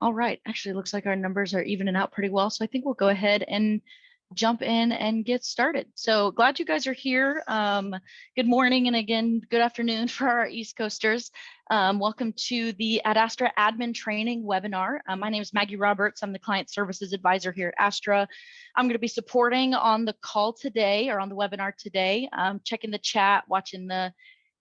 All right. Actually, it looks like our numbers are evening out pretty well. So I think we'll go ahead and jump in and get started. So glad you guys are here. Good morning and again, good afternoon for our East Coasters. Welcome to the Ad Astra Admin Training webinar. My name is Maggie Roberts. I'm the Client Services Advisor here at Astra. I'm going to be supporting on the call today or on the webinar today, checking the chat, watching the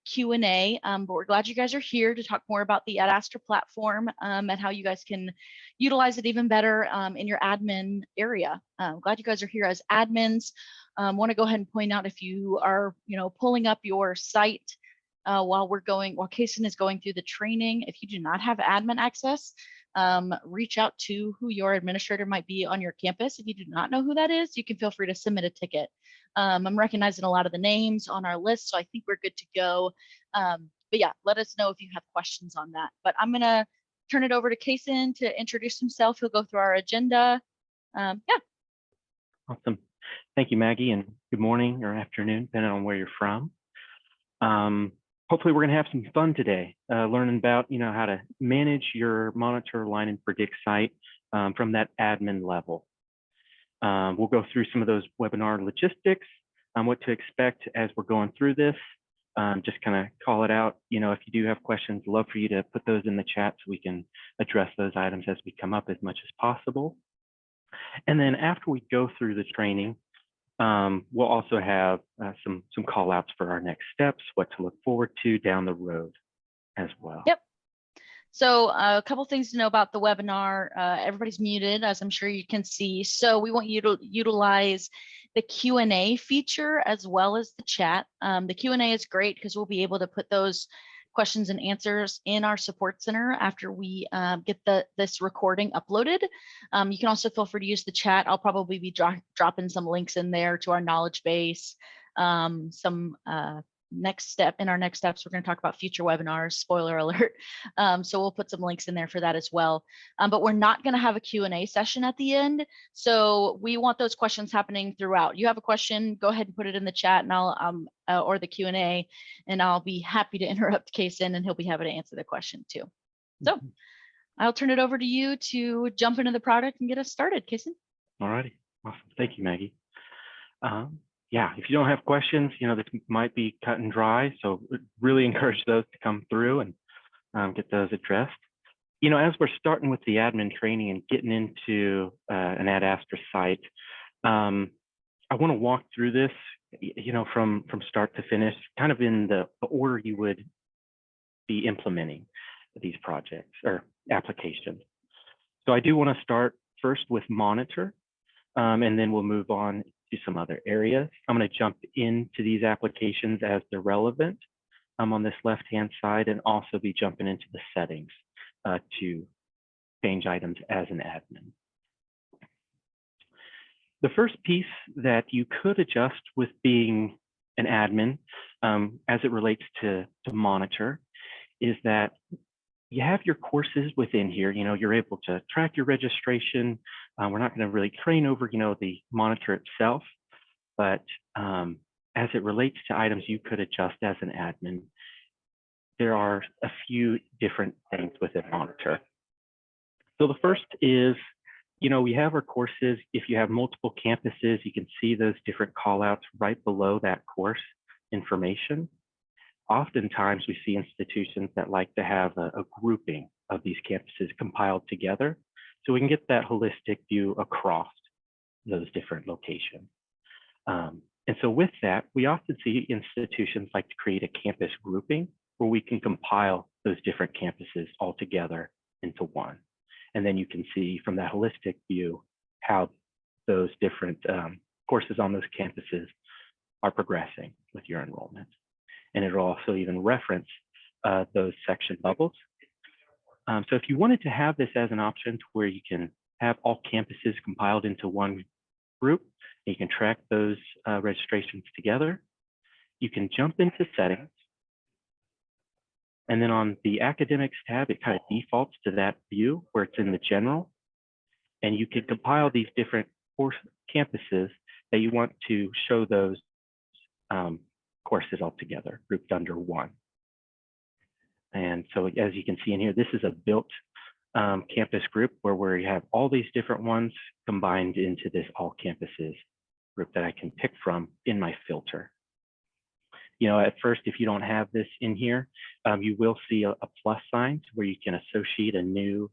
Q&A, but we're glad you guys are here to talk more about the Ad Astra platform and how you guys can utilize it even better in your admin area. Glad you guys are here as admins. Want to go ahead and point out if you are, pulling up your site while Kason is going through the training, if you do not have admin access, reach out to who your administrator might be on your campus. If you do not know who that is, you can feel free to submit a ticket. I'm recognizing a lot of the names on our list, so I think we're good to go. But yeah, let us know if you have questions on that. But I'm gonna turn it over to Kason to introduce himself. He'll go through our agenda. Yeah. Awesome. Thank you, Maggie, and good morning or afternoon, depending on where you're from. Hopefully we're gonna have some fun today, learning about how to manage your monitor, line, and predict site from that admin level. We'll go through some of those webinar logistics, what to expect as we're going through this. Just kind of call it out. If you do have questions, love for you to put those in the chat so we can address those items as we come up as much as possible. And then after we go through the training, we'll also have some call outs for our next steps, what to look forward to down the road as well. Yep. So a couple things to know about the webinar. Everybody's muted, as I'm sure you can see. So we want you to utilize the Q&A feature as well as the chat. The Q&A is great because we'll be able to put those questions and answers in our support center after we get this recording uploaded. You can also feel free to use the chat. I'll probably be dropping some links in there to our knowledge base, some next step. In our next steps, we're going to talk about future webinars, spoiler alert. So we'll put some links in there for that as well. But we're not going to have a Q&A session at the end. So we want those questions happening throughout. You have a question, go ahead and put it in the chat and I'll or the Q&A, and I'll be happy to interrupt Kason and he'll be happy to answer the question too. So I'll turn it over to you to jump into the product and get us started, Kason. All righty. Awesome. Thank you, Maggie. Yeah, if you don't have questions, this might be cut and dry. So really encourage those to come through and get those addressed. As we're starting with the admin training and getting into an Ad Astra site, I want to walk through this, from start to finish, kind of in the order you would be implementing these projects or applications. So I do want to start first with monitor, and then we'll move on to some other areas. I'm going to jump into these applications as they're relevant on this left-hand side, and also be jumping into the settings to change items as an admin. The first piece that you could adjust with being an admin as it relates to monitor is that you have your courses within here. You're able to track your registration. We're not going to really train over, the monitor itself, but as it relates to items you could adjust as an admin, there are a few different things within monitor. So the first is, we have our courses. If you have multiple campuses, you can see those different call outs right below that course information. Oftentimes we see institutions that like to have a grouping of these campuses compiled together so we can get that holistic view across those different locations. And so with that, we often see institutions like to create a campus grouping where we can compile those different campuses all together into one. And then you can see from that holistic view how those different courses on those campuses are progressing with your enrollment. And it'll also even reference those section bubbles. So if you wanted to have this as an option to where you can have all campuses compiled into one group, and you can track those registrations together, you can jump into settings. And then on the academics tab, it kind of defaults to that view where it's in the general. And you can compile these different course campuses that you want to show those courses all together, grouped under one. And so as you can see in here, this is a built campus group where we have all these different ones combined into this all campuses group that I can pick from in my filter. You know, at first, if you don't have this in here, you will see a plus sign where you can associate a new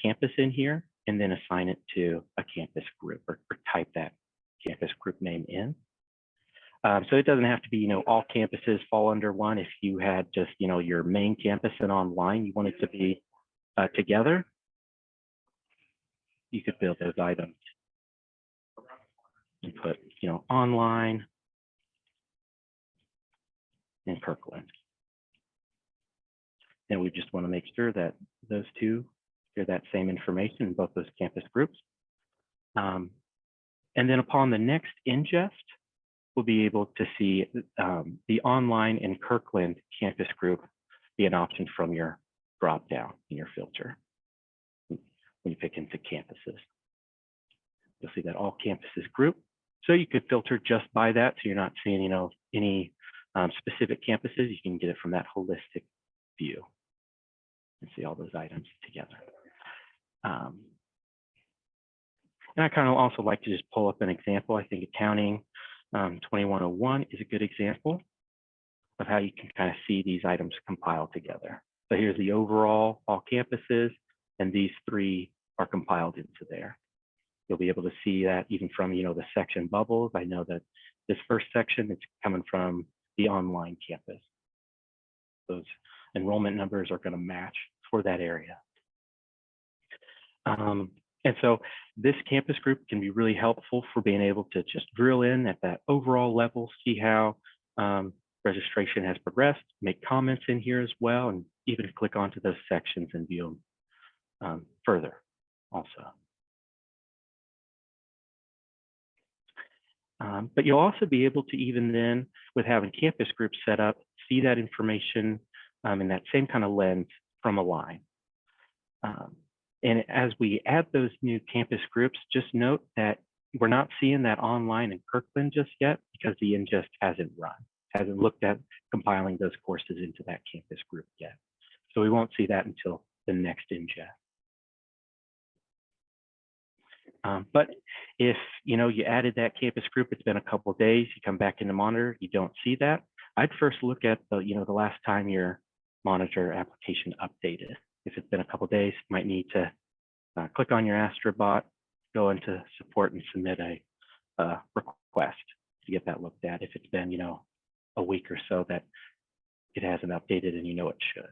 campus in here and then assign it to a campus group or type that campus group name in. So it doesn't have to be, you know, all campuses fall under one. If you had just, you know, your main campus and online, you want it to be together, you could build those items and put, you know, online and Kirkland. And we just want to make sure that those two share that same information in both those campus groups. And then upon the next ingest, we'll be able to see the online and Kirkland campus group be an option from your drop down in your filter when you pick into campuses. You'll see that all campuses group. So you could filter just by that, so you're not seeing, you know, any specific campuses. You can get it from that holistic view and see all those items together. And I kind of also like to just pull up an example. I think accounting 2101 is a good example of how you can kind of see these items compile together. So here's the overall all campuses, and these three are compiled into there. You'll be able to see that even from, you know, the section bubbles. I know that this first section, it's coming from the online campus. Those enrollment numbers are going to match for that area. And so this campus group can be really helpful for being able to just drill in at that overall level, see how registration has progressed, make comments in here as well, and even click onto those sections and view them further also. But you'll also be able to even then, with having campus groups set up, see that information in that same kind of lens from Align. And as we add those new campus groups, just note that we're not seeing that online in Kirkland just yet because the ingest hasn't run, hasn't looked at compiling those courses into that campus group yet. So we won't see that until the next ingest. But if, you know, you added that campus group, it's been a couple of days, you come back into Monitor, you don't see that, I'd first look at the, you know, the last time your Monitor application updated. If it's been a couple of days, you might need to click on your Astrobot, go into support and submit a request to get that looked at. If it's been, you know, a week or so that it hasn't updated and you know it should.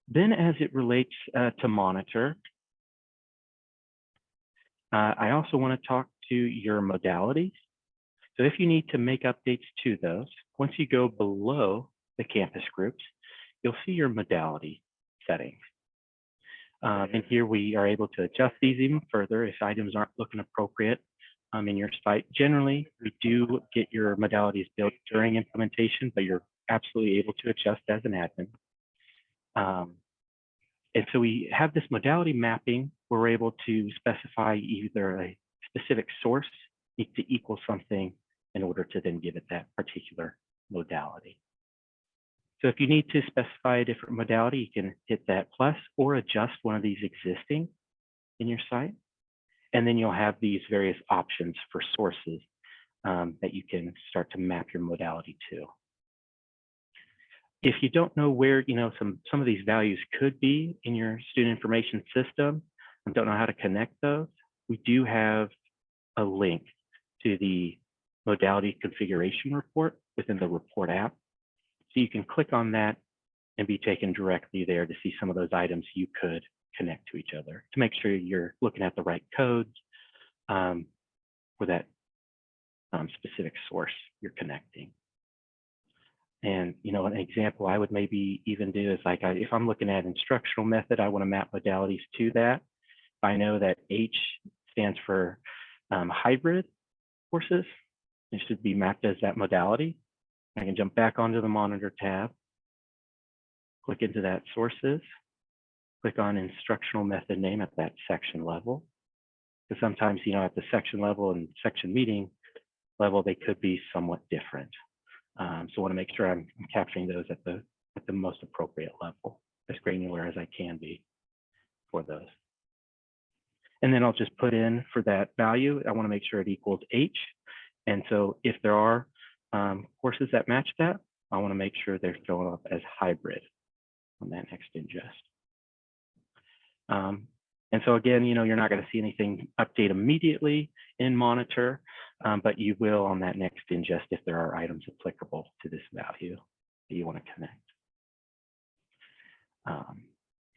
Then as it relates to Monitor, I also want to talk to your modalities. So if you need to make updates to those, once you go below the campus groups, you'll see your modality settings. And here we are able to adjust these even further if items aren't looking appropriate in your site. Generally, we do get your modalities built during implementation, but you're absolutely able to adjust as an admin. And so we have this modality mapping. We're able to specify either a specific source needs to equal something in order to then give it that particular modality. So if you need to specify a different modality, you can hit that plus or adjust one of these existing in your site. And then you'll have these various options for sources that you can start to map your modality to. If you don't know where, you know, some of these values could be in your student information system and don't know how to connect those, we do have a link to the modality configuration report within the report app. So you can click on that and be taken directly there to see some of those items you could connect to each other to make sure you're looking at the right codes for that specific source you're connecting. And, you know, an example I would maybe even do is like, if I'm looking at instructional method, I want to map modalities to that. If I know that H stands for hybrid courses, it should be mapped as that modality. I can jump back onto the Monitor tab, click into that sources, click on instructional method name at that section level. Because sometimes, you know, at the section level and section meeting level, they could be somewhat different. So I want to make sure I'm capturing those at the most appropriate level, as granular as I can be for those. And then I'll just put in for that value, I want to make sure it equals H. And so if there are courses that match that, I want to make sure they're showing up as hybrid on that next ingest. And so again, you're not going to see anything update immediately in Monitor, but you will on that next ingest if there are items applicable to this value that you want to connect.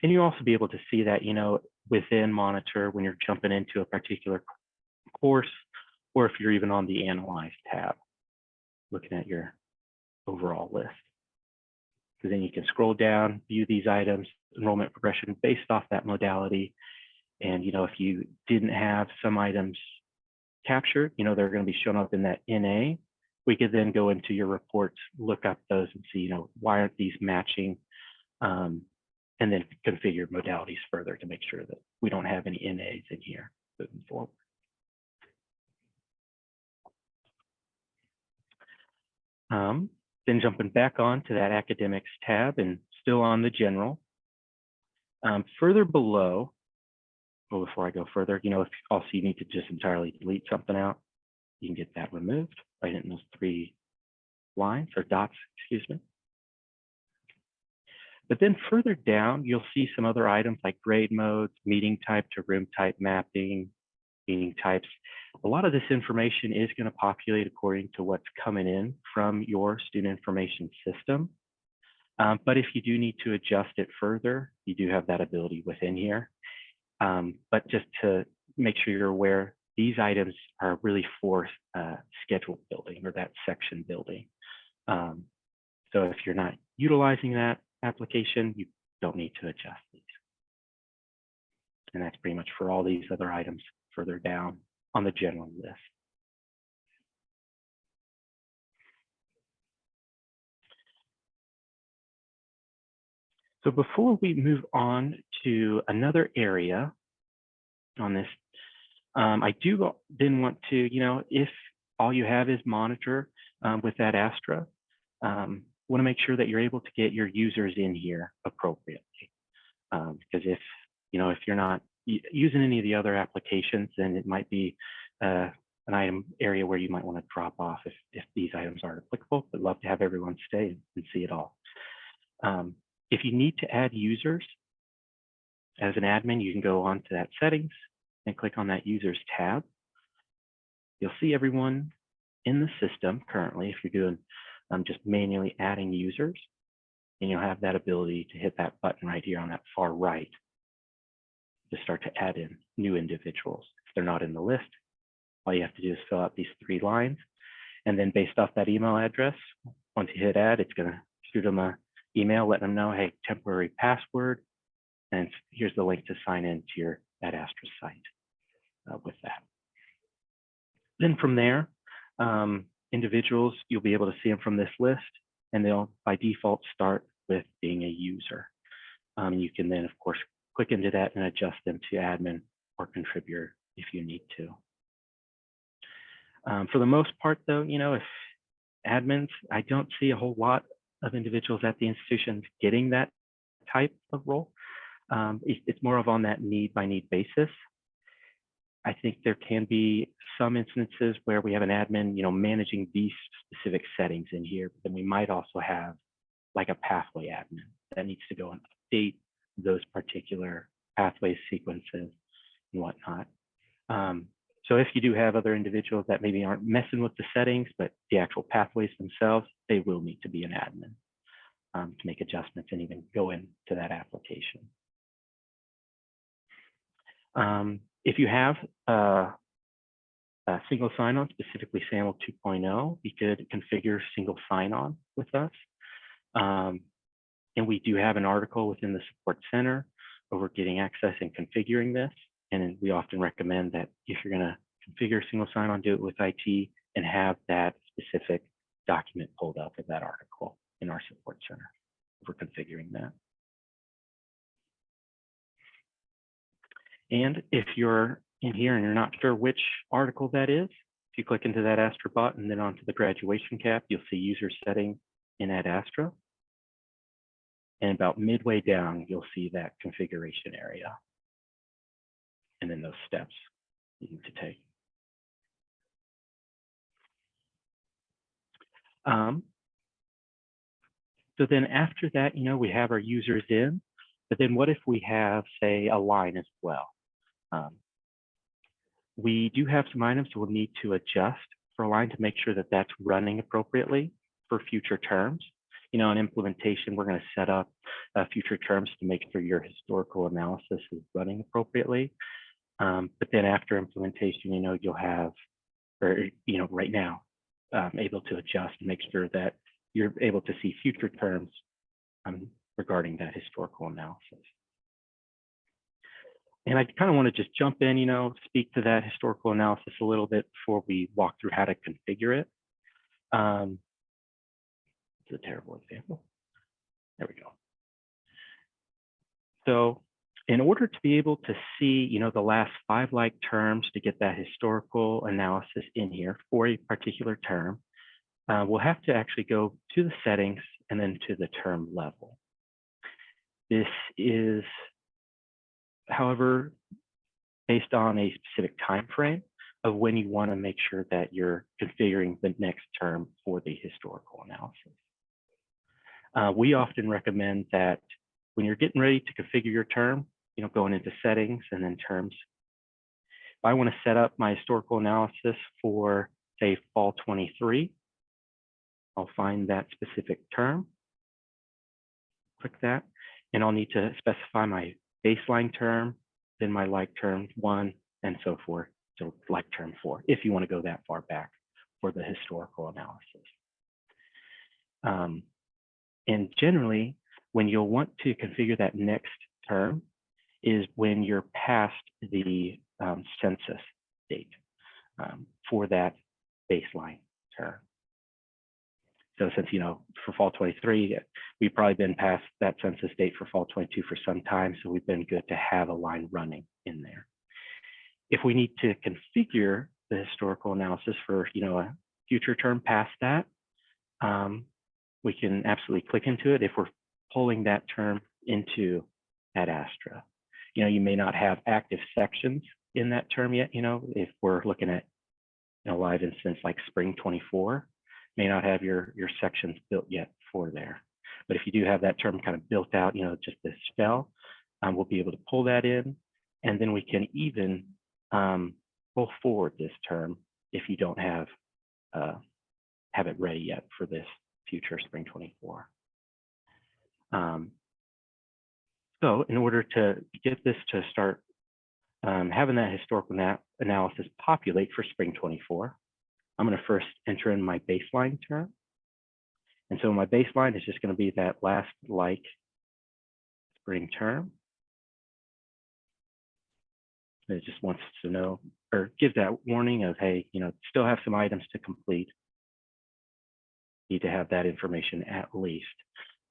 And you'll also be able to see that, within Monitor when you're jumping into a particular course, or if you're even on the Analyze tab, looking at your overall list. So then you can scroll down, view these items, enrollment progression based off that modality. And, if you didn't have some items captured, they're going to be shown up in that NA. We could then go into your reports, look up those and see, why aren't these matching? And then configure modalities further to make sure that we don't have any NAs in here moving forward. Then jumping back on to that academics tab and still on the general. Further below, well, before I go further, if also you need to just entirely delete something out, you can get that removed right in those 3 lines or dots, excuse me. But then further down, you'll see some other items like grade modes, meeting type to room type mapping, meeting types. A lot of this information is going to populate according to what's coming in from your student information system. But if you do need to adjust it further, you do have that ability within here. But just to make sure you're aware, these items are really for schedule building or that section building. So if you're not utilizing that application, you don't need to adjust these. And that's pretty much for all these other items further down on the general list. So before we move on to another area on this, I do then want to, if all you have is Monitor with that Astra, want to make sure that you're able to get your users in here appropriately. Because if you're not using any of the other applications, then it might be an item area where you might want to drop off if these items aren't applicable, but love to have everyone stay and see it all. If you need to add users as an admin, you can go on to that settings and click on that users tab. You'll see everyone in the system currently if you're doing just manually adding users, and you'll have that ability to hit that button right here on that far right to start to add in new individuals. If they're not in the list, all you have to do is fill out these 3 lines, and then based off that email address, once you hit add, it's going to shoot them an email letting them know, hey, temporary password, and here's the link to sign in to that Astra site with that. Then from there, individuals, you'll be able to see them from this list, and they'll by default start with being a user. You can then, of course, click into that and adjust them to admin or contributor if you need to. For the most part, though, if admins, I don't see a whole lot of individuals at the institutions getting that type of role. It's more of on that need-by-need basis. I think there can be some instances where we have an admin, managing these specific settings in here, but then we might also have like a pathway admin that needs to go and update those particular pathway sequences and whatnot. So if you do have other individuals that maybe aren't messing with the settings, but the actual pathways themselves, they will need to be an admin to make adjustments and even go into that application. If you have a single sign-on, specifically SAML 2.0, you could configure single sign-on with us. And we do have an article within the Support Center over getting access and configuring this. And we often recommend that if you're going to configure single sign-on, do it with IT and have that specific document pulled up of that article in our Support Center for configuring that. And if you're in here and you're not sure which article that is, If you click into that Astra bot and then onto the graduation cap, you'll see user settings in Ad Astra. And about midway down, you'll see that configuration area. And then those steps you need to take. So then after that, we have our users in, but then what if we have, say, a line as well? We do have some items we'll need to adjust for a line to make sure that that's running appropriately for future terms. In implementation, we're going to set up future terms to make sure your historical analysis is running appropriately. But then after implementation, you'll have, or right now, able to adjust and make sure that you're able to see future terms regarding that historical analysis. And I kind of want to just jump in, speak to that historical analysis a little bit before we walk through how to configure it. It's a terrible example. There we go. So in order to be able to see, the last 5 like terms to get that historical analysis in here for a particular term, we'll have to actually go to the settings and then to the term level. This is, however, based on a specific time frame of when you want to make sure that you're configuring the next term for the historical analysis. We often recommend that when you're getting ready to configure your term, going into settings and then terms. If I want to set up my historical analysis for, say, fall 23, I'll find that specific term, click that, and I'll need to specify my baseline term, then my like term 1, and so forth, so like term 4, if you want to go that far back for the historical analysis. And generally, when you'll want to configure that next term is when you're past the census date for that baseline term. So since, for fall 23, we've probably been past that census date for fall 22 for some time, so we've been good to have a line running in there. If we need to configure the historical analysis for, a future term past that, we can absolutely click into it if we're pulling that term into Ad Astra. You may not have active sections in that term yet, if we're looking at a live instance like spring 24, may not have your sections built yet for there. But if you do have that term kind of built out, just this spell, we'll be able to pull that in. And then we can even pull forward this term if you don't have it ready yet for this future spring 24. So in order to get this to start having that historical analysis populate for spring 24, I'm going to first enter in my baseline term. And so my baseline is just going to be that last like spring term. It just wants to know, or gives that warning of, hey, still have some items to complete. Need to have that information at least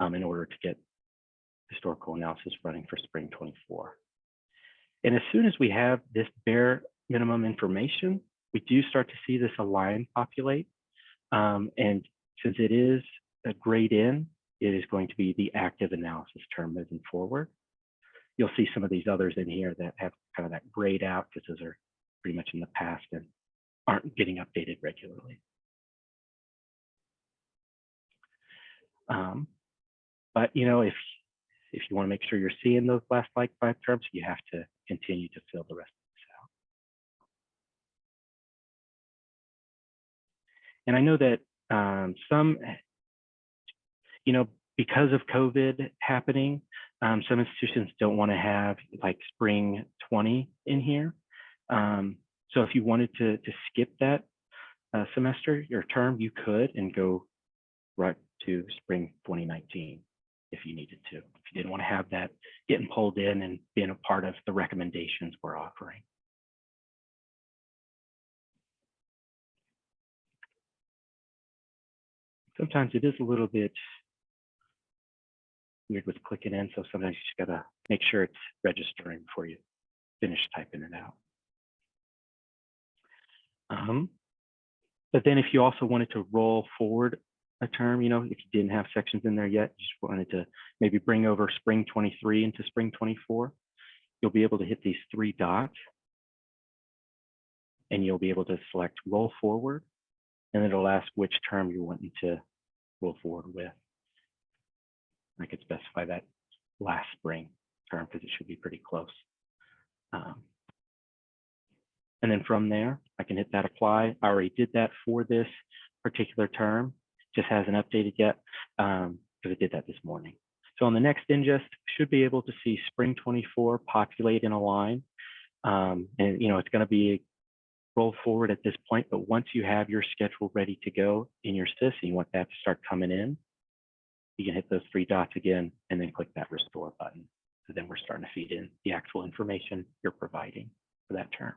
in order to get historical analysis running for spring 24. And as soon as we have this bare minimum information, we do start to see this align populate. And since it is a grayed in, it is going to be the active analysis term moving forward. You'll see some of these others in here that have kind of that grayed out because those are pretty much in the past and aren't getting updated regularly. But if you want to make sure you're seeing those last like 5 terms, you have to continue to fill the rest of this out. And I know that some, because of COVID happening, some institutions don't want to have like spring 20 in here. So if you wanted to skip that semester, your term, you could and go right to spring 2019 if you needed to. If you didn't want to have that getting pulled in and being a part of the recommendations we're offering. Sometimes it is a little bit weird with clicking in, so sometimes you just gotta make sure it's registering before you finish typing it out. But then if you also wanted to roll forward a term, you know, if you didn't have sections in there yet, you just wanted to maybe bring over spring 23 into spring 24, you'll be able to hit these 3 dots and you'll be able to select roll forward, and it'll ask which term you're wanting to roll forward with. I could specify that last spring term because it should be pretty close. And then from there, I can hit that apply. I already did that for this particular term, just hasn't updated yet because I did that this morning. So on the next ingest, should be able to see spring 24 populate in a line. And you know, it's going to be roll forward at this point, but once you have your schedule ready to go in your SIS and you want that to start coming in, you can hit those 3 dots again and then click that restore button. So then we're starting to feed in the actual information you're providing for that term.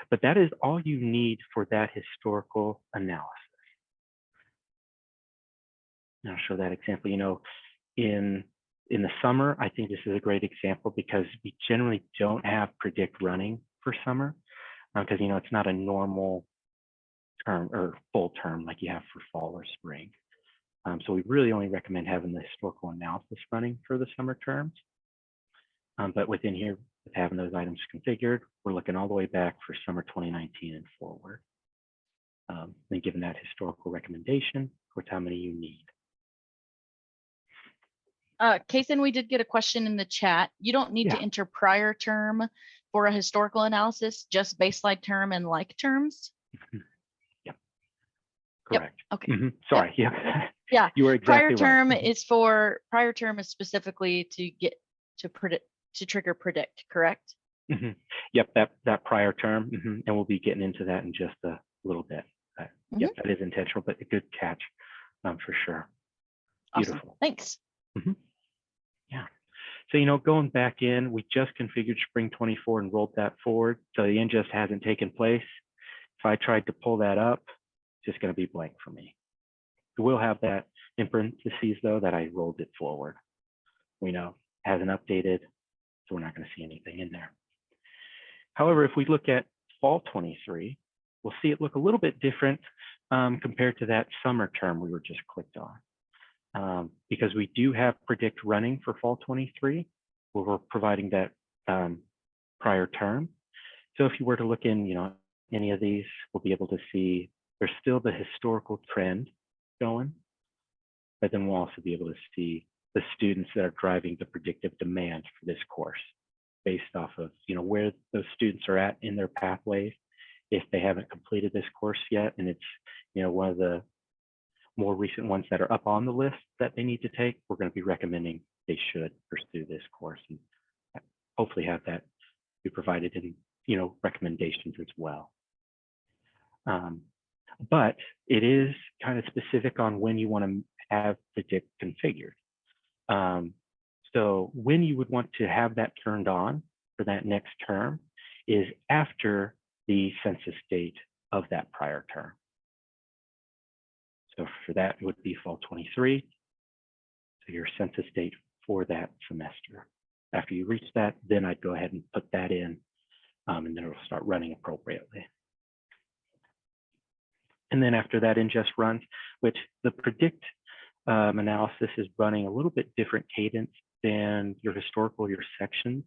But that is all you need for that historical analysis. And I'll show that example. You know, in the summer, I think this is a great example because we generally don't have predict running for summer because, you know, it's not a normal term or full term like you have for fall or spring. So we really only recommend having the historical analysis running for the summer terms. But within here, with having those items configured, we're looking all the way back for summer 2019 and forward. Then given that historical recommendation, for how many you need. Kason, we did get a question in the chat. You don't need to enter prior term for a historical analysis, just baseline term and like terms. Yep. Correct. Yep. Okay. Sorry. Yep. Yeah. Yeah. You were exactly prior term right. is for prior term is specifically to get to predict to trigger predict, correct? Yep. That prior term, and we'll be getting into that in just a little bit. Yep, that is intentional, but a good catch for sure. Awesome. Beautiful. Thanks. Yeah. So, you know, going back in, we just configured Spring 24 and rolled that forward. So the ingest hasn't taken place. If I tried to pull that up, it's just going to be blank for me. So we'll have that in parentheses, though, that I rolled it forward. We know hasn't updated, so we're not going to see anything in there. However, if we look at fall 23, we'll see it look a little bit different compared to that summer term we were just clicked on. Because we do have predict running for fall 23, where we're providing that prior term. So if you were to look in, you know, any of these, we'll be able to see there's still the historical trend going, but then we'll also be able to see the students that are driving the predictive demand for this course based off of, you know, where those students are at in their pathways if they haven't completed this course yet. And it's, you know, one of the more recent ones that are up on the list that they need to take, we're going to be recommending they should pursue this course and hopefully have that be provided in, you know, recommendations as well. But it is kind of specific on when you want to have predict configured. So when you would want to have that turned on for that next term is after the census date of that prior term. So for that, it would be fall 23. So your census date for that semester. After you reach that, then I'd go ahead and put that in, and then it'll start running appropriately. And then after that ingest runs, which the predict analysis is running a little bit different cadence than your historical, your sections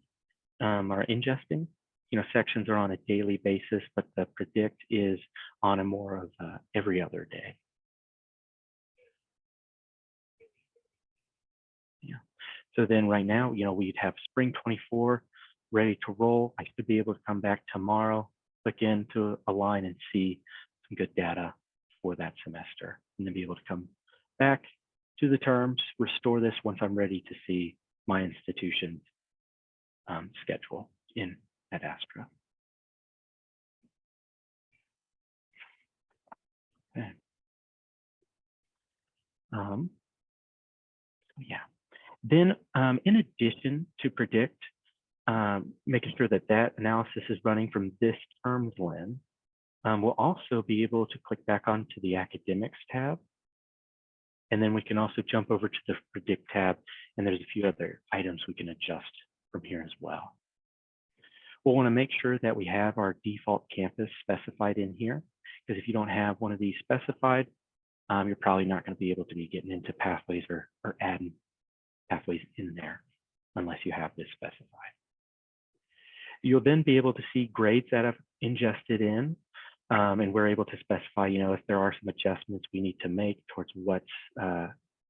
are ingesting. You know, sections are on a daily basis, but the predict is on a more of every other day. Yeah. So then right now, you know, we'd have spring 24 ready to roll. I should be able to come back tomorrow, click into a line and see some good data for that semester, and then be able to come back to the terms, restore this once I'm ready to see my institution's schedule in at Astra. Okay. Yeah. Then in addition to predict, making sure that that analysis is running from this term's lens, we'll also be able to click back onto the academics tab. And then we can also jump over to the predict tab, and there's a few other items we can adjust from here as well. We'll want to make sure that we have our default campus specified in here, because if you don't have one of these specified, you're probably not going to be able to be getting into pathways or adding pathways in there unless you have this specified. You'll then be able to see grades that have ingested in, and we're able to specify, if there are some adjustments we need to make towards what's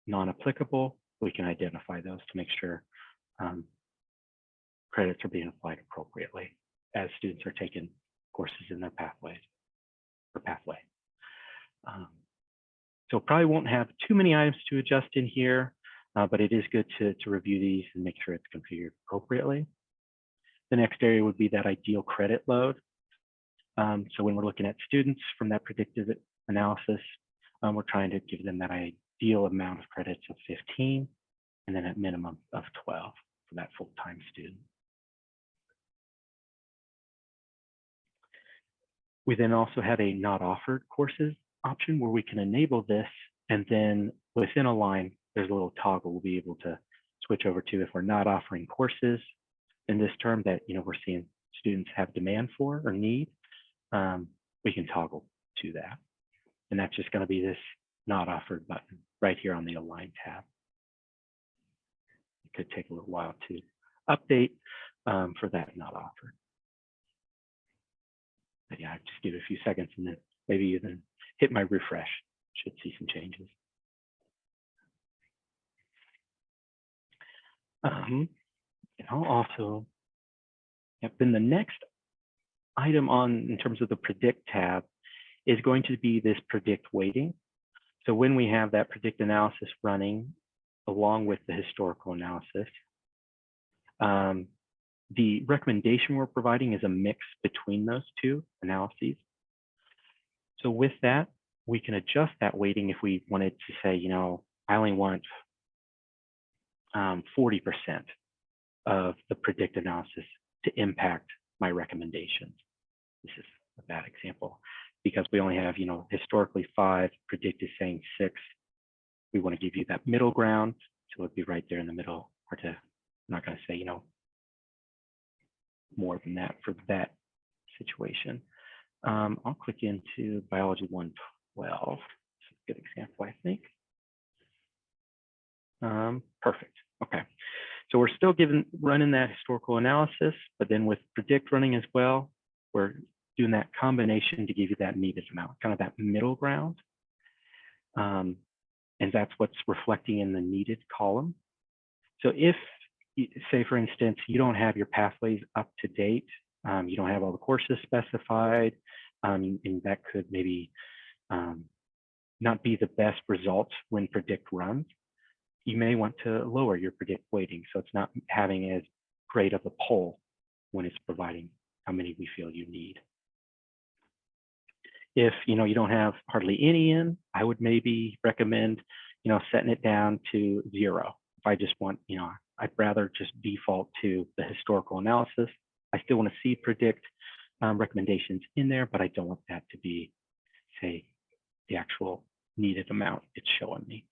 non-applicable, we can identify those to make sure credits are being applied appropriately as students are taking courses in their pathway. So probably won't have too many items to adjust in here, but it is good to review these and make sure it's configured appropriately. The next area would be that ideal credit load. So when we're looking at students from that predictive analysis, we're trying to give them that ideal amount of credits of 15, and then at minimum of 12 for that full-time student. We then also have a not offered courses option where we can enable this, and then within a line, there's a little toggle we'll be able to switch over to if we're not offering courses in this term that we're seeing students have demand for or need. We can toggle to that, and that's just going to be this not offered button right here on the Align tab. It could take a little while to update for that not offered. But yeah, just give it a few seconds and then maybe even hit my refresh. Should see some changes. Also, then the next item in terms of the predict tab is going to be this predict weighting. So when we have that predict analysis running along with the historical analysis, the recommendation we're providing is a mix between those two analyses. So with that, we can adjust that weighting if we wanted to say, I only want 40% of the predict analysis to impact my recommendations. This is a bad example because we only have, historically 5, predict is saying 6. We want to give you that middle ground, so it'd be right there in the middle, or I'm not going to say, more than that for that situation. I'll click into Biology 112. It's a good example, I think. Perfect. Okay. So we're still running that historical analysis, but then with predict running as well, we're doing that combination to give you that needed amount, kind of that middle ground. And that's what's reflecting in the needed column. So if, say, for instance, you don't have your pathways up to date, you don't have all the courses specified, and that could maybe not be the best results when predict runs, you may want to lower your predict weighting so it's not having as great of a pull when it's providing how many we feel you need. If you don't have hardly any in, I would maybe recommend setting it down to 0. If I just want, I'd rather just default to the historical analysis. I still want to see predict recommendations in there, but I don't want that to be, say, the actual needed amount it's showing me.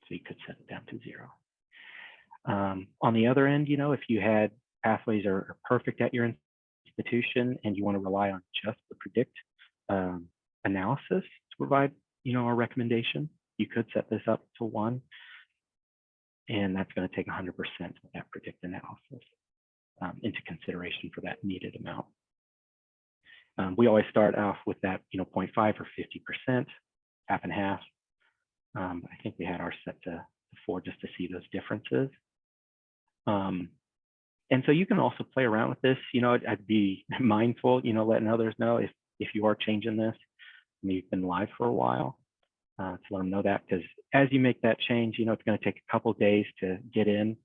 So you could set it down to 0. On the other end, if you had pathways are perfect at your institution and you want to rely on just the predict analysis to provide, a recommendation, you could set this up to 1. And that's going to take 100% of that predict analysis into consideration for that needed amount. We always start off with that, 0.5 or 50%, half and half. I think we had ours set to 4 just to see those differences. And so you can also play around with this. I'd be mindful, letting others know if you are changing this and you've been live for a while, to let them know that, because as you make that change, it's going to take a couple of days to get in,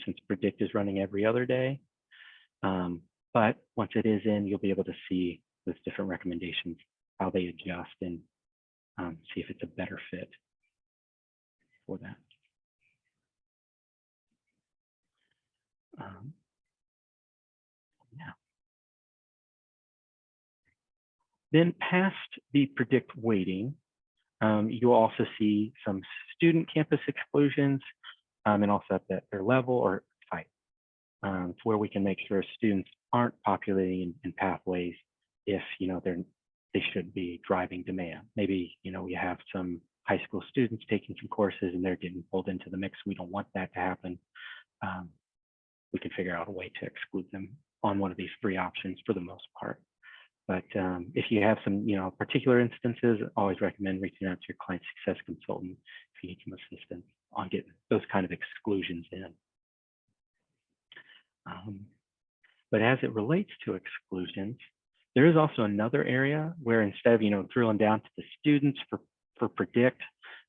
since predict is running every other day. But once it is in, you'll be able to see those different recommendations, how they adjust, and see if it's a better fit for that. Yeah. Then past the predict weighting, you'll also see some student campus exclusions, and also at their level or site, where we we can make sure students aren't populating in pathways if, they should be driving demand. Maybe, we have some high school students taking some courses and they're getting pulled into the mix. We don't want that to happen. We can figure out a way to exclude them on one of these three options for the most part. But if you have some, particular instances, I always recommend reaching out to your client success consultant if you need some assistance on getting those kind of exclusions in. But as it relates to exclusions, there is also another area where instead of, drilling down to the students for predict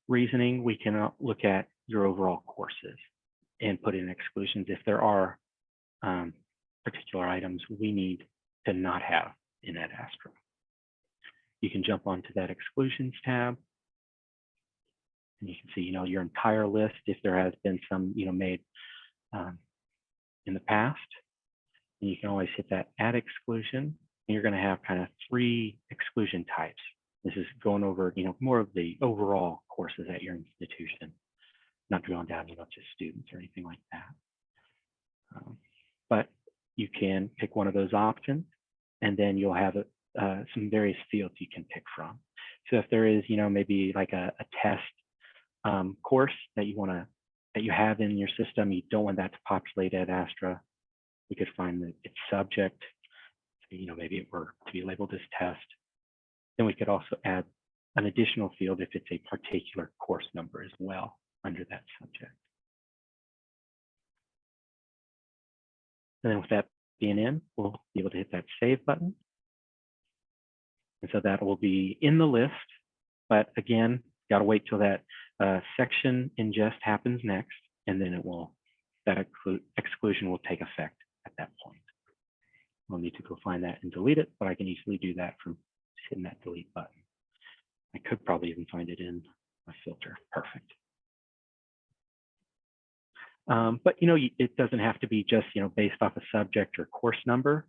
reasoning, we can look at your overall courses and put in exclusions if there are particular items we need to not have in Ed Astra. You can jump onto that exclusions tab and you can see, your entire list if there has been some, made in the past. And you can always hit that add exclusion, and you're going to have kind of 3 exclusion types. This is going over, more of the overall courses at your institution, not drilling down, to students or anything like that. But you can pick one of those options, and then you'll have some various fields you can pick from. So if there is, maybe like a test course that you have in your system, you don't want that to populate at Astra, we could find that its subject, maybe it were to be labeled as test. Then we could also add an additional field if it's a particular course number as well under that subject. And then with that being in, we'll be able to hit that save button. And so that will be in the list, but again, got to wait till that section ingest happens next, and then that exclusion will take effect at that point. We'll need to go find that and delete it, but I can easily do that from just hitting that delete button. I could probably even find it in a filter. Perfect. But it doesn't have to be just based off a subject or course number.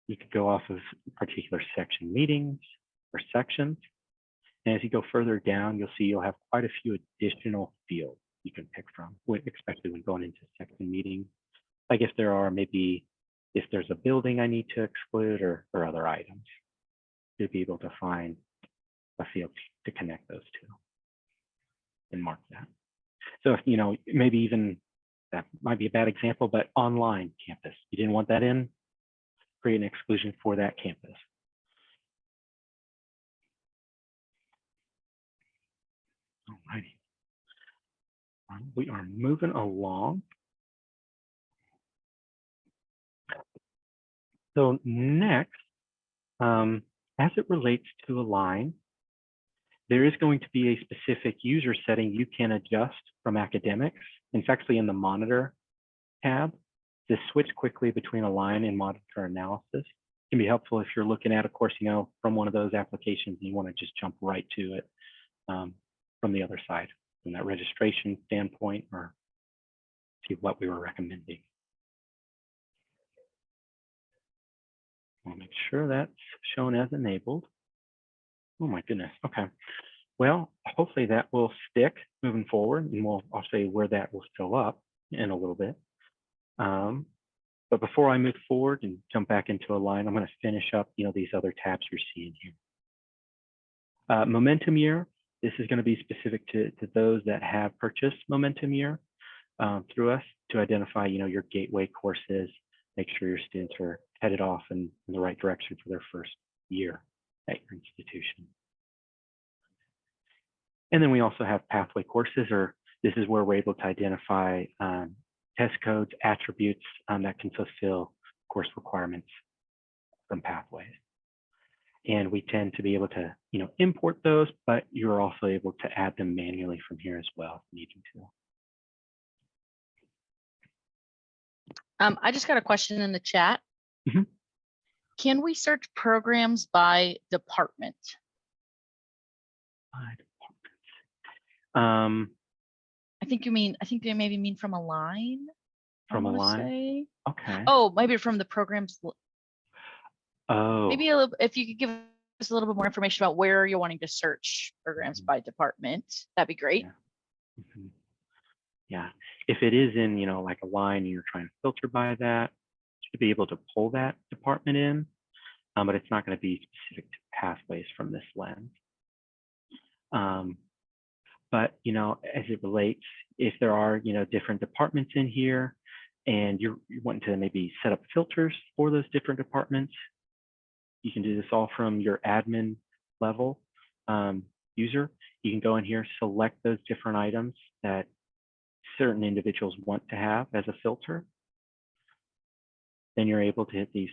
You could go off of particular section meetings or sections. And as you go further down, you'll see you'll have quite a few additional fields you can pick from, especially when going into section meetings. Like if there are if there's a building I need to exclude or other items, you'll be able to find a field to connect those two and mark that. So if, maybe even that might be a bad example, but online campus, you didn't want that in, create an exclusion for that campus. Alrighty. We are moving along. So next, as it relates to Align, there is going to be a specific user setting you can adjust from academics. It's actually in the monitor tab. To switch quickly between Align and monitor analysis can be helpful if you're looking at a course, from one of those applications and you want to just jump right to it from the other side, from that registration standpoint, or see what we were recommending. I'll make sure that's shown as enabled. Oh my goodness. Okay. Well, hopefully that will stick moving forward, and I'll show you where that will show up in a little bit. But before I move forward and jump back into Align, I'm going to finish up, these other tabs you're seeing here. Momentum Year. This is going to be specific to those that have purchased Momentum Year through us to identify, your gateway courses, make sure your students are headed off in the right direction for their first year at your institution. And then we also have pathway courses, or this is where we're able to identify test codes, attributes that can fulfill course requirements from pathways. And we tend to be able to, import those, but you're also able to add them manually from here as well if needing to. I just got a question in the chat. Mm-hmm. Can we search programs by department? I think they maybe mean from Align. From Align? Okay. Oh, maybe from the programs. Oh. Maybe if you could give us a little bit more information about where you're wanting to search programs by department, that'd be great. Yeah. Mm-hmm. Yeah. If it is in, like Align, and you're trying to filter by that, to be able to pull that department in, but it's not going to be specific to pathways from this lens. But, as it relates, if there are, different departments in here and you're wanting to maybe set up filters for those different departments, you can do this all from your admin level user. You can go in here, select those different items that certain individuals want to have as a filter. Then you're able to hit these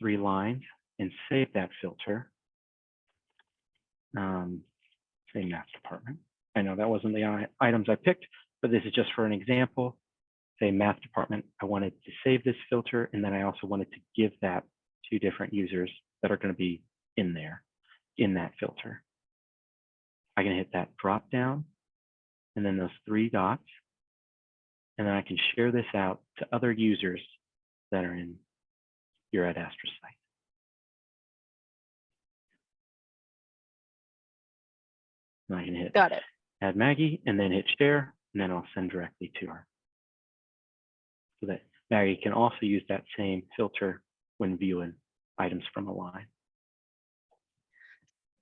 3 lines and save that filter. Say math department. I know that wasn't the items I picked, but this is just for an example. Say math department, I wanted to save this filter, and then I also wanted to give that to different users that are going to be in there, in that filter. I can hit that drop down, and then those 3 dots, and then I can share this out to other users that are in your Ad Astra site. And I can hit Got it. Add Maggie, and then hit share, and then I'll send directly to her. So that Maggie can also use that same filter when viewing items from a line.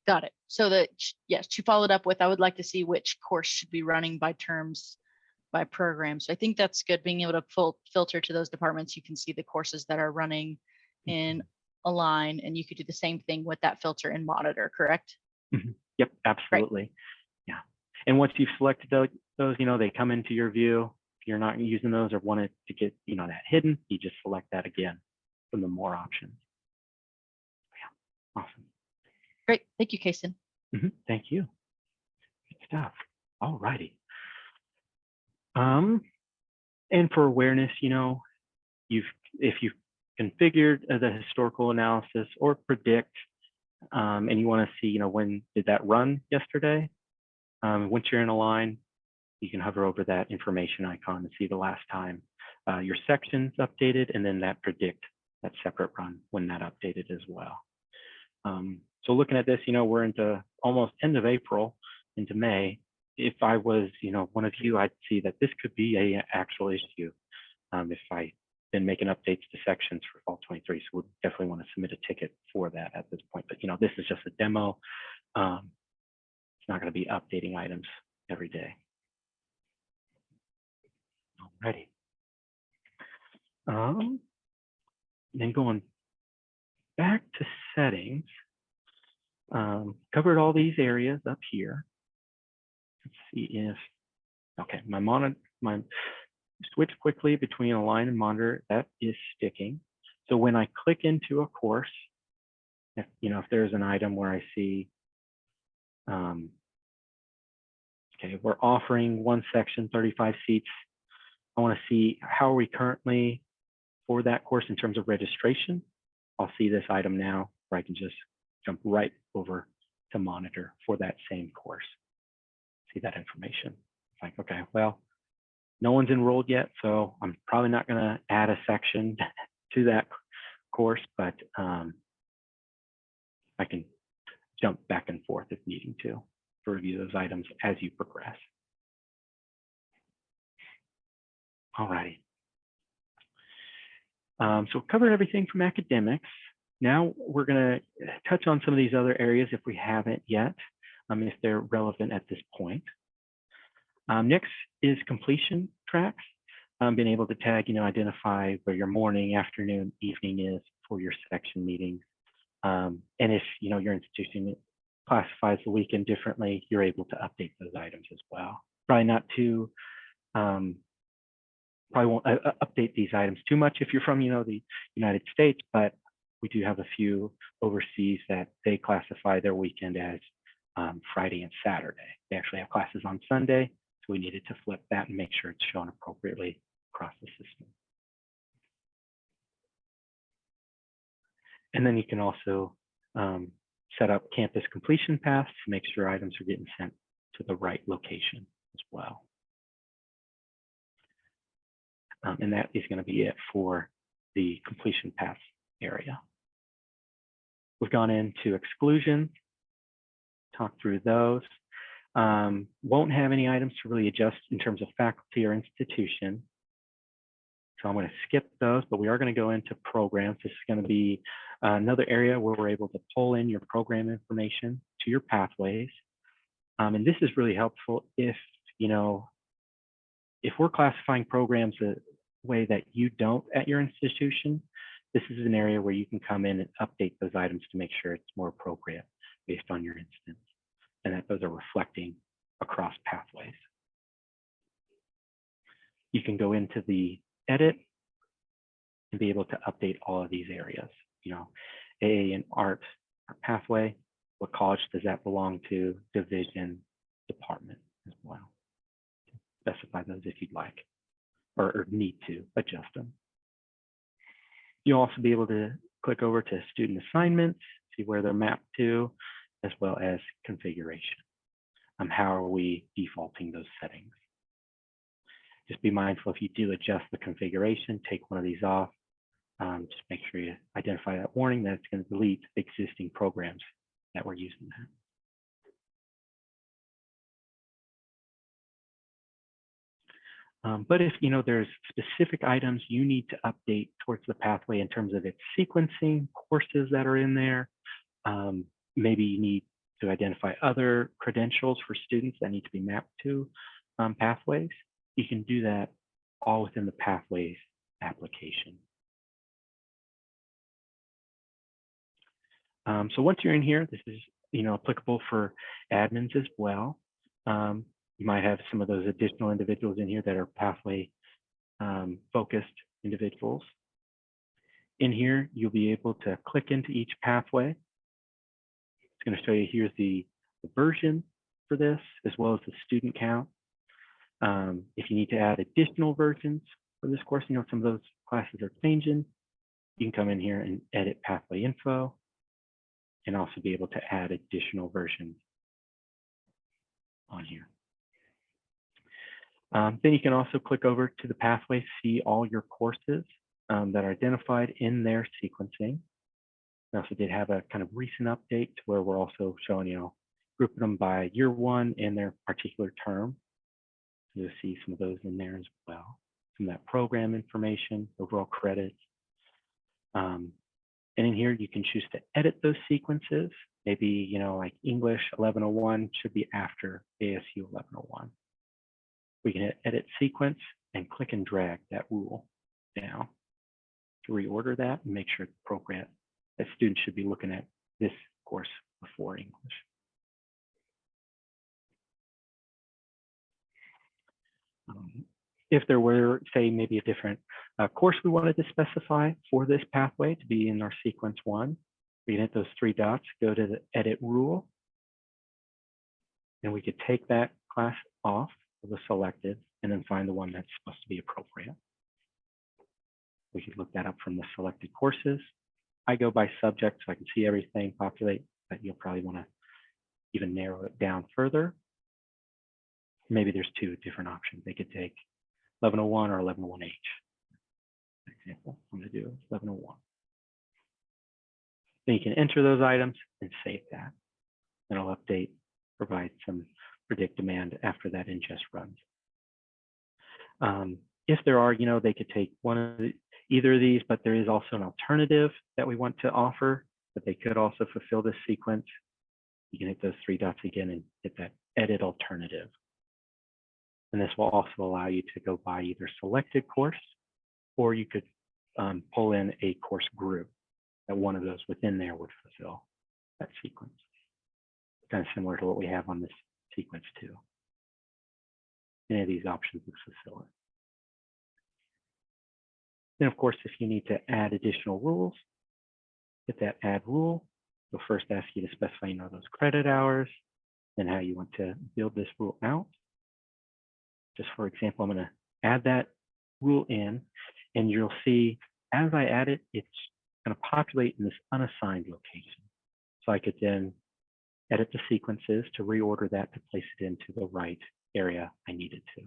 Got it. So that, yes, she followed up with, I would like to see which course should be running by terms, by program. So I think that's good, being able to filter to those departments. You can see the courses that are running in Align, and you could do the same thing with that filter in Monitor, correct? Mm-hmm. Yep, absolutely. Right. Yeah. And once you've selected those, they come into your view. If you're not using those or wanted to get, that hidden, you just select that again from the more options. Yeah, awesome. Great. Thank you, Kason. Mm-hmm. Thank you. Good stuff. All righty. And for awareness, if you've configured the historical analysis or predict, and you want to see, when did that run yesterday? Once you're in Align, you can hover over that information icon to see the last time your section's updated, and then that predict that separate run when that updated as well. So looking at this, we're into almost end of April into May. If I was, one of you, I'd see that this could be an actual issue if I've been making updates to sections for fall 23. So we'd definitely want to submit a ticket for that at this point. But, this is just a demo. It's not going to be updating items every day. Alrighty. Then going back to settings, covered all these areas up here. Let's see if, okay, my switch quickly between Align and Monitor, that is sticking. So when I click into a course, if there's an item where I see, okay, we're offering one section, 35 seats. I want to see how are we currently for that course in terms of registration. I'll see this item now where I can just jump right over to Monitor for that same course. See that information. It's like, okay, well, no one's enrolled yet, so I'm probably not going to add a section to that course, but I can jump back and forth if needing to review those items as you progress. All righty. So we've covered everything from academics. Now we're going to touch on some of these other areas if we haven't yet, if they're relevant at this point. Next is completion tracks. Being able to tag, identify where your morning, afternoon, evening is for your section meetings. And if, your institution classifies the weekend differently, you're able to update those items as well. Probably not too, probably won't update these items too much if you're from, the United States, but we do have a few overseas that they classify their weekend as Friday and Saturday. They actually have classes on Sunday, so we needed to flip that and make sure it's shown appropriately across the system. And then you can also set up campus completion paths to make sure items are getting sent to the right location as well. And that is going to be it for the completion paths area. We've gone into exclusion, talked through those. Won't have any items to really adjust in terms of faculty or institution. So I'm going to skip those, but we are going to go into programs. This is going to be another area where we're able to pull in your program information to your pathways. And this is really helpful if, if we're classifying programs a way that you don't at your institution, this is an area where you can come in and update those items to make sure it's more appropriate based on your instance, and that those are reflecting across pathways. You can go into the edit and be able to update all of these areas. AA and art pathway, what college does that belong to, division, department as well. Specify those if you'd like, or need to adjust them. You'll also be able to click over to student assignments, see where they're mapped to, as well as configuration. How are we defaulting those settings? Just be mindful if you do adjust the configuration, take one of these off. Just make sure you identify that warning that it's going to delete existing programs that we're using that. But if there's specific items you need to update towards the pathway in terms of its sequencing, courses that are in there, maybe you need to identify other credentials for students that need to be mapped to pathways, you can do that all within the pathways application. So once you're in here, this is applicable for admins as well. You might have some of those additional individuals in here that are pathway focused individuals. In here, you'll be able to click into each pathway. It's going to show you here's the version for this, as well as the student count. If you need to add additional versions for this course, some of those classes are changing, you can come in here and edit pathway info and also be able to add additional versions on here. Then you can also click over to the pathway, see all your courses that are identified in their sequencing. We also did have a kind of recent update where we're also showing, grouping them by year one and their particular term. You'll see some of those in there as well. Some of that program information, overall credits. And in here, you can choose to edit those sequences. Maybe, like English 1101 should be after ASU 1101. We can hit edit sequence and click and drag that rule down to reorder that and make sure it's appropriate. That students should be looking at this course before English. If there were, say, maybe a different course we wanted to specify for this pathway to be in our sequence one, we can hit those three dots, go to the edit rule, and we could take that class off of the selected and then find the one that's supposed to be appropriate. We could look that up from the selected courses. I go by subject so I can see everything populate, but you'll probably want to even narrow it down further. Maybe there's two different options. They could take 1101 or 1101H. For example, I'm going to do 1101. Then you can enter those items and save that. And it'll update, provide some predict demand after that ingest runs. If there are, they could take either of these, but there is also an alternative that we want to offer, but they could also fulfill this sequence. You can hit those three dots again and hit that edit alternative. And this will also allow you to go by either selected course, or you could pull in a course group that one of those within there would fulfill that sequence. Kind of similar to what we have on this sequence too. Any of these options would fulfill it. Then of course, if you need to add additional rules, hit that add rule. It'll first ask you to specify those credit hours, then how you want to build this rule out. Just for example, I'm going to add that rule in, and you'll see as I add it, it's going to populate in this unassigned location. So I could then edit the sequences to reorder that to place it into the right area I needed to.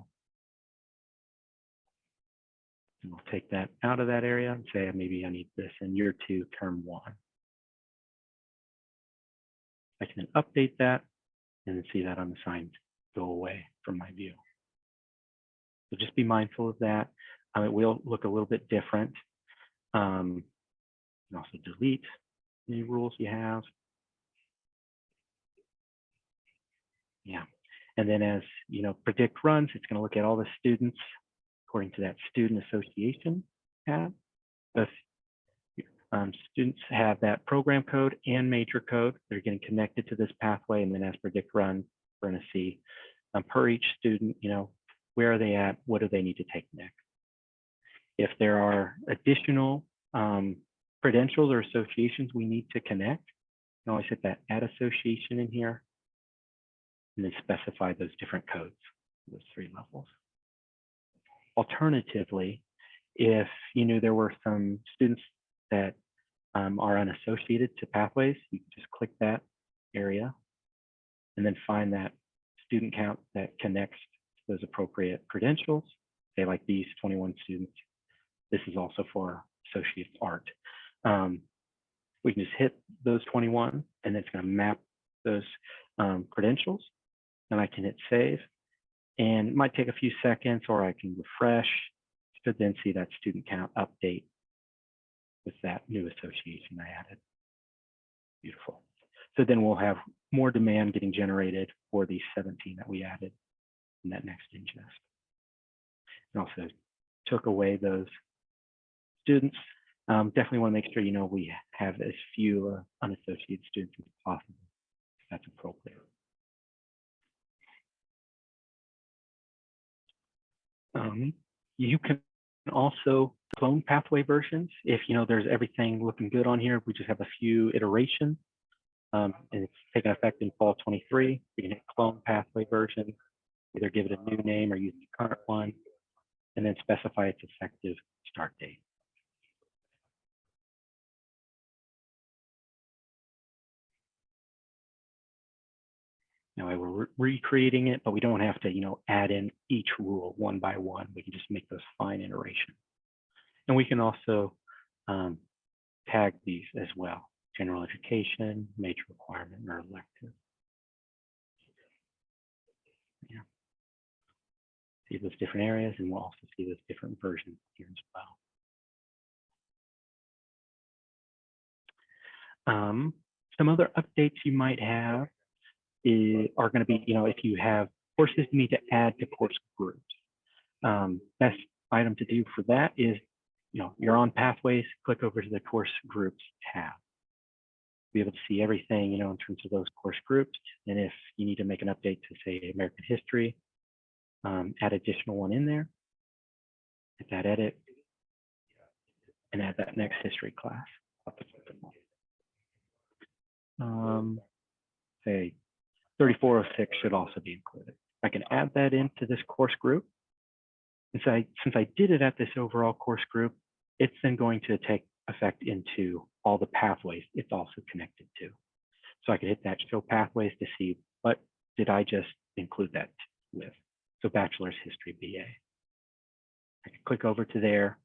And we'll take that out of that area and say maybe I need this in year 2, term 1. I can then update that and then see that unassigned go away from my view. So just be mindful of that. It will look a little bit different. You can also delete any rules you have. Yeah, and then as you know, predict runs, it's going to look at all the students according to that student association tab. If students have that program code and major code, they're getting connected to this pathway, and then as predict run, we're going to see per each student, you know, where are they at, what do they need to take next. If there are additional credentials or associations we need to connect, you can always hit that add association in here, and then specify those different codes, those 3 levels. Alternatively, if you knew there were some students that are unassociated to pathways, you can just click that area and then find that student count that connects to those appropriate credentials. Say like these 21 students. This is also for associate art. We can just hit those 21 and it's going to map those credentials, and I can hit save. And it might take a few seconds, or I can refresh to then see that student count update with that new association I added. Beautiful. So then we'll have more demand getting generated for these 17 that we added in that next ingest. And also took away those students. Definitely want to make sure, you know, we have as few unassociated students as possible, if that's appropriate. You can also clone pathway versions. If you know there's everything looking good on here, we just have a few iterations, and it's taking effect in fall 23. You can hit clone pathway version, either give it a new name or use the current one, and then specify its effective start date. Now we're recreating it, but we don't have to, you know, add in each rule one by one. We can just make those fine iterations. And we can also tag these as well: general education, major requirement, or elective. Yeah. See those different areas, and we'll also see those different versions here as well. Some other updates you might have are going to be, you know, if you have courses you need to add to course groups. Best item to do for that is, you know, you're on Pathways, click over to the Course Groups tab. Be able to see everything, you know, in terms of those course groups. And if you need to make an update to, say, American History, add additional one in there, hit that edit, and add that next history class. Say 3406 should also be included. I can add that into this course group. And so since I did it at this overall course group, it's then going to take effect into all the pathways it's also connected to. So I can hit that show pathways to see what did I just include that with. So bachelor's history BA. I can click over to there,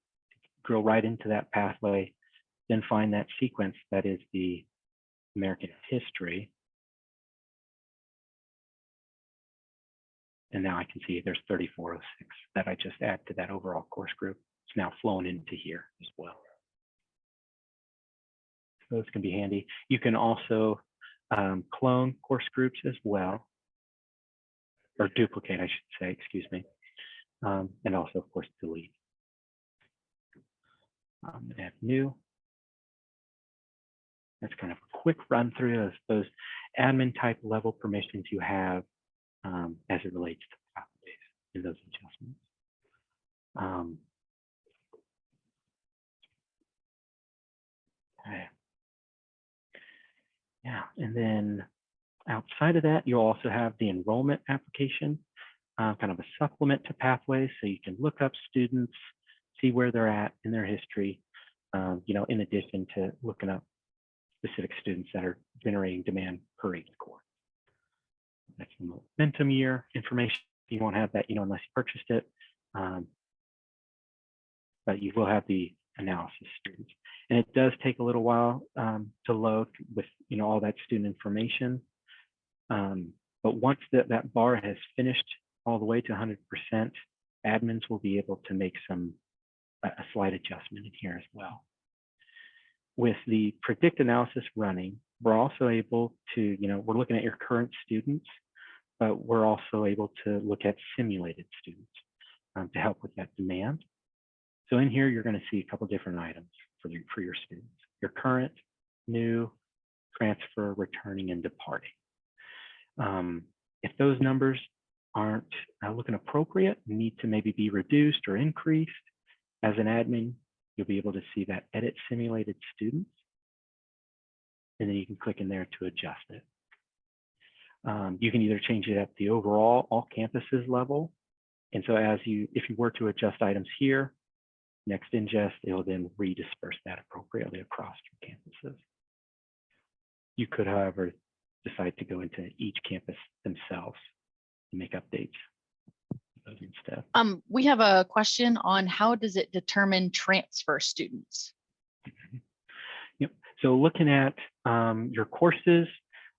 drill right into that pathway, then find that sequence that is the American history. And now I can see there's 3406 that I just add to that overall course group. It's now flown into here as well. So this can be handy. You can also clone course groups as well, or duplicate, I should say, excuse me. And also, of course, delete. Add new. That's kind of a quick run through of those admin type level permissions you have as it relates to pathways and those adjustments. Okay. Yeah, and then outside of that, you'll also have the enrollment application, kind of a supplement to Pathways, so you can look up students, see where they're at in their history, you know, in addition to looking up specific students that are generating demand per each course. That's the momentum year information. You won't have that, you know, unless you purchased it, but you will have the analysis students. And it does take a little while to load with, you know, all that student information. But once that bar has finished all the way to 100%, admins will be able to make some a slight adjustment in here as well. With the predict analysis running, we're also able to, we're looking at your current students, but we're also able to look at simulated students to help with that demand. So in here, you're going to see a couple different items for your students: your current, new, transfer, returning, and departing. If those numbers aren't looking appropriate, need to maybe be reduced or increased, as an admin, you'll be able to see that edit simulated students, and then you can click in there to adjust it. You can either change it at the overall all campuses level, and so if you were to adjust items here, next ingest, it'll then redisperse that appropriately across your campuses. You could, however, decide to go into each campus themselves and make updates those instead. We have a question on how does it determine transfer students? Yep. So looking at your courses,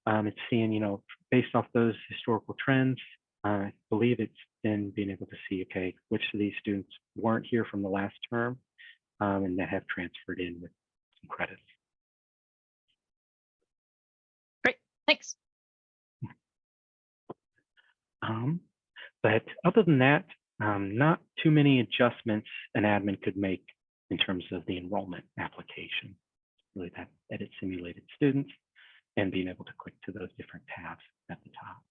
it's seeing, based off those historical trends, I believe it's then being able to see, okay, which of these students weren't here from the last term and that have transferred in with some credits. Great, thanks. But other than that, not too many adjustments an admin could make in terms of the enrollment application. Really that edit simulated students and being able to click to those different tabs at the top.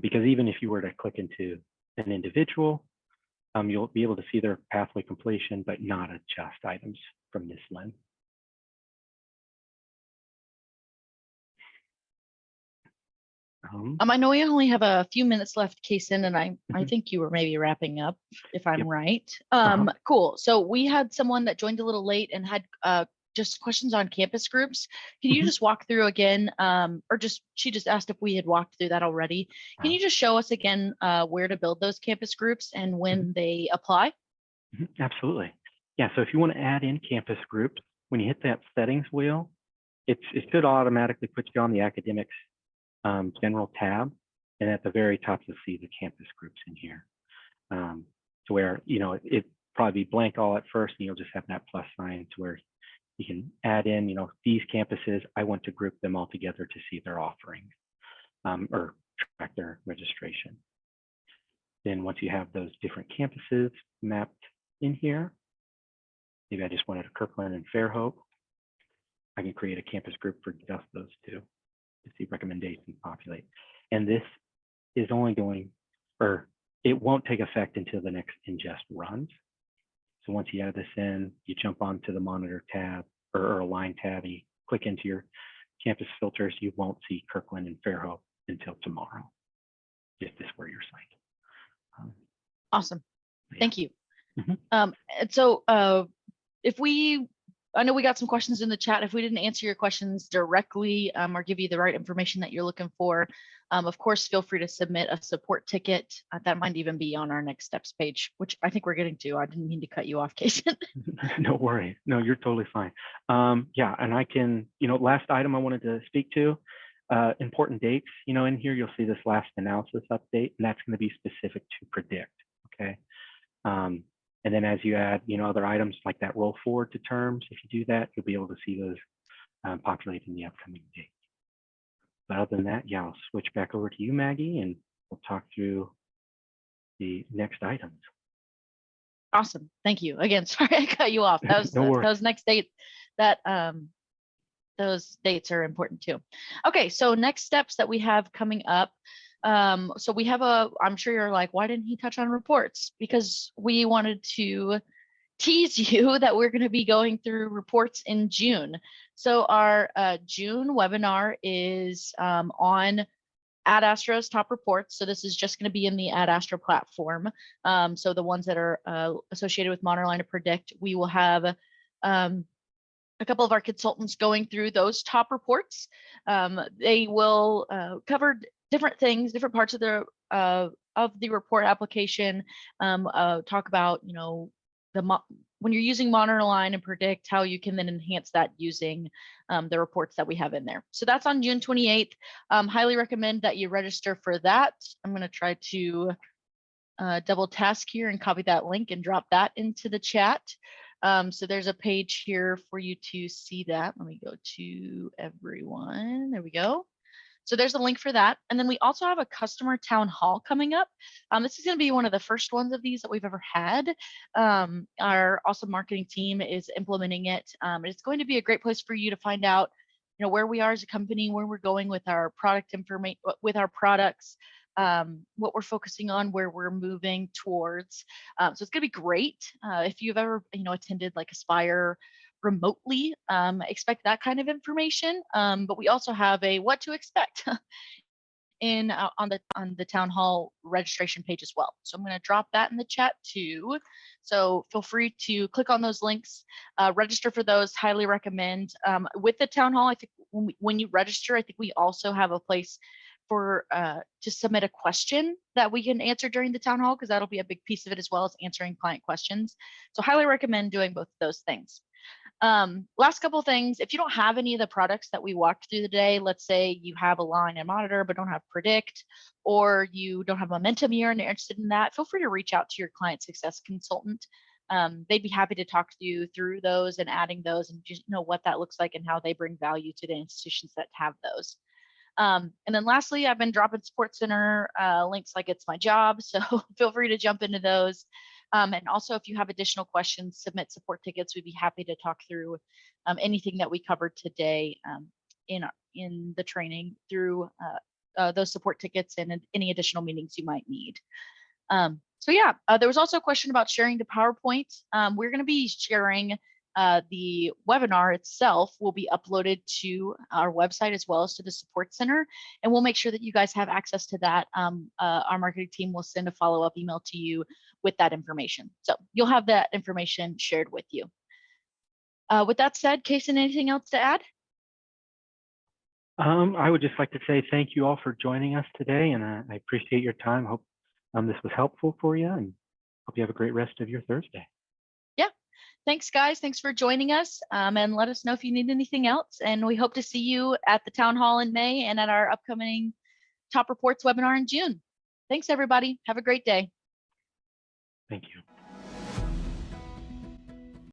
Because even if you were to click into an individual, you'll be able to see their pathway completion, but not adjust items from this lens. I know we only have a few minutes left, Kason, and I think you were maybe wrapping up, if I'm right. Cool. So we had someone that joined a little late and had just questions on campus groups. Can you just walk through again, she just asked if we had walked through that already. Can you just show us again where to build those campus groups and when they apply? Absolutely. Yeah, so if you want to add in campus groups, when you hit that settings wheel, it should automatically put you on the academics general tab, and at the very top you'll see the campus groups in here. To where it probably be blank all at first, and you'll just have that plus sign to where you can add in these campuses. I want to group them all together to see their offerings or track their registration. Then once you have those different campuses mapped in here, maybe I just wanted a Kirkland and Fairhope, I can create a campus group for just those two to see recommendations populate. And this is only going, or it won't take effect until the next ingest runs. So once you add this in, you jump onto the monitor tab or align tab, and you click into your campus filters, you won't see Kirkland and Fairhope until tomorrow, if this were your site. Awesome. Yeah. Thank you. And so I know we got some questions in the chat. If we didn't answer your questions directly or give you the right information that you're looking for, of course, feel free to submit a support ticket. That might even be on our next steps page, which I think we're getting to. I didn't mean to cut you off, Kason. No worries. No, you're totally fine. Yeah, and I can, last item I wanted to speak to, important dates. In here, you'll see this last analysis update, and that's going to be specific to predict, okay? And then as you add, other items like that roll forward to terms, if you do that, you'll be able to see those populate in the upcoming dates. But other than that, yeah, I'll switch back over to you, Maggie, and we'll talk through the next items. Awesome. Thank you. Again, sorry I cut you off. Those next dates those dates are important too. Okay, so next steps that we have coming up. So we have I'm sure you're like, why didn't he touch on reports? Because we wanted to tease you that we're going to be going through reports in June. So our June webinar is on Ad Astra's top reports. So this is just going to be in the Ad Astra platform. So the ones that are associated with Monoline to Predict, we will have a couple of our consultants going through those top reports. They will cover different things, different parts of the report application. Talk about when you're using Monoline and Predict, how you can then enhance that using the reports that we have in there. So that's on June 28th. Highly recommend that you register for that. I'm going to try to double task here and copy that link and drop that into the chat. So there's a page here for you to see that. Let me go to everyone. There we go. So there's a link for that. And then we also have a customer town hall coming up. This is going to be one of the first ones of these that we've ever had. Our awesome marketing team is implementing it. It's going to be a great place for you to find out, where we are as a company, where we're going with our product information, with our products, what we're focusing on, where we're moving towards. So it's going to be great. If you've ever, attended like Aspire remotely, expect that kind of information. But we also have a what to expect in on the town hall registration page as well. So I'm going to drop that in the chat too. So feel free to click on those links, register for those. Highly recommend. With the town hall, I think when you register, I think we also have a place for to submit a question that we can answer during the town hall, because that'll be a big piece of it, as well as answering client questions. So highly recommend doing both of those things. Last couple of things, if you don't have any of the products that we walked through today, let's say you have Align and Monitor but don't have Predict, or you don't have Momentum Year and you're interested in that, feel free to reach out to your client success consultant. They'd be happy to talk to you through those and adding those, and just know what that looks like and how they bring value to the institutions that have those. And then lastly, I've been dropping Support Center links like it's my job, so feel free to jump into those. And also, if you have additional questions, submit support tickets. We'd be happy to talk through anything that we covered today in the training through those support tickets and any additional meetings you might need. So yeah, there was also a question about sharing the PowerPoint. We're going to be sharing the webinar itself will be uploaded to our website as well as to the support center, and we'll make sure that you guys have access to that. Our marketing team will send a follow-up email to you with that information. So you'll have that information shared with you. With that said, Kason, anything else to add? I would just like to say thank you all for joining us today, and I appreciate your time. Hope this was helpful for you, and hope you have a great rest of your Thursday. Yeah, thanks guys. Thanks for joining us, and let us know if you need anything else. And we hope to see you at the town hall in May and at our upcoming Top Reports webinar in June. Thanks everybody. Have a great day. Thank you.